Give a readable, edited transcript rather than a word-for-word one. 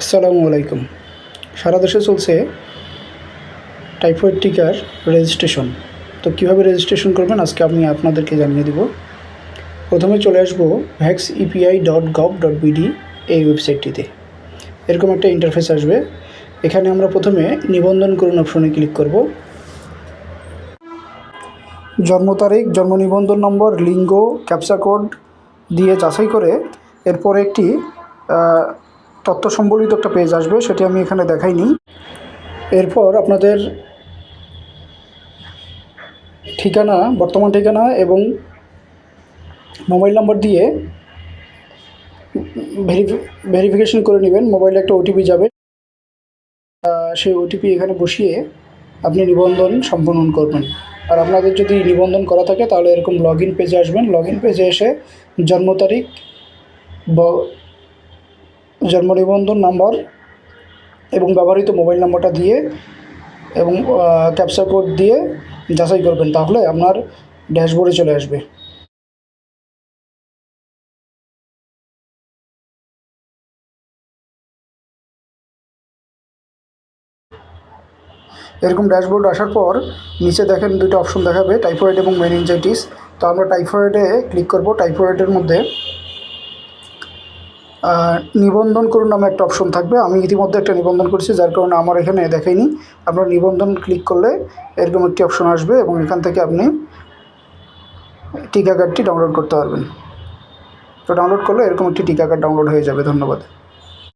আসসালামু আলাইকুম। সারা দেশে চলছে টাইফয়েড টিকার রেজিস্ট্রেশন। তো কীভাবে রেজিস্ট্রেশন করবেন আজকে আমি আপনাদেরকে জানিয়ে দেব। প্রথমে চলে আসবো vaxepi.gov.bd এই ওয়েবসাইটটিতে। এরকম একটা ইন্টারফেস আসবে। এখানে আমরা প্রথমে নিবন্ধন করুন অপশনে ক্লিক করব। জন্ম তারিখ, জন্ম নিবন্ধন নম্বর, লিঙ্গ, ক্যাপচা কোড দিয়ে যাচাই করে এরপরে একটি তথ্য সম্বলিত একটা পেজ আসবে, সেটি আমি এখানে দেখাইনি। এরপর আপনাদের ঠিকানা, বর্তমান ঠিকানা এবং মোবাইল নম্বর দিয়ে ভেরিফিকেশন করে নেবেন। মোবাইলে একটা ওটিপি যাবে, সেই ওটিপি এখানে বসিয়ে আপনি নিবন্ধন সম্পন্ন করবেন। আর আপনাদের যদি নিবন্ধন করা থাকে তাহলে এরকম লগ ইন পেজে আসবেন। লগ ইন পেজে এসে জন্ম তারিখ, জন্ম নিবন্ধন নাম্বার এবং ব্যবহৃত মোবাইল নম্বরটা দিয়ে এবং ক্যাপচা কোড দিয়ে যাচাই করবেন, তাহলে আপনার ড্যাশবোর্ডে চলে আসবে। এরকম ড্যাশবোর্ড আসার পর নিচে দেখেন দুটো অপশন দেখাবে, টাইফয়েড এবং মেনিনজাইটিস। তো আমরা টাইফয়েডে ক্লিক করব। টাইফয়েডের মধ্যে নিবন্ধন করুন নামে একটা অপশন থাকবে। আমি ইতিমধ্যে একটা নিবন্ধন করেছি, যার কারণে আমার এখানে দেখায়নি। আপনার নিবন্ধন ক্লিক করলে এরকম একটি অপশন আসবে এবং এখান থেকে আপনি টিকা কার্ডটি ডাউনলোড করতে পারবেন। তো ডাউনলোড করলে এরকম একটি টিকা কার্ড ডাউনলোড হয়ে যাবে। ধন্যবাদ।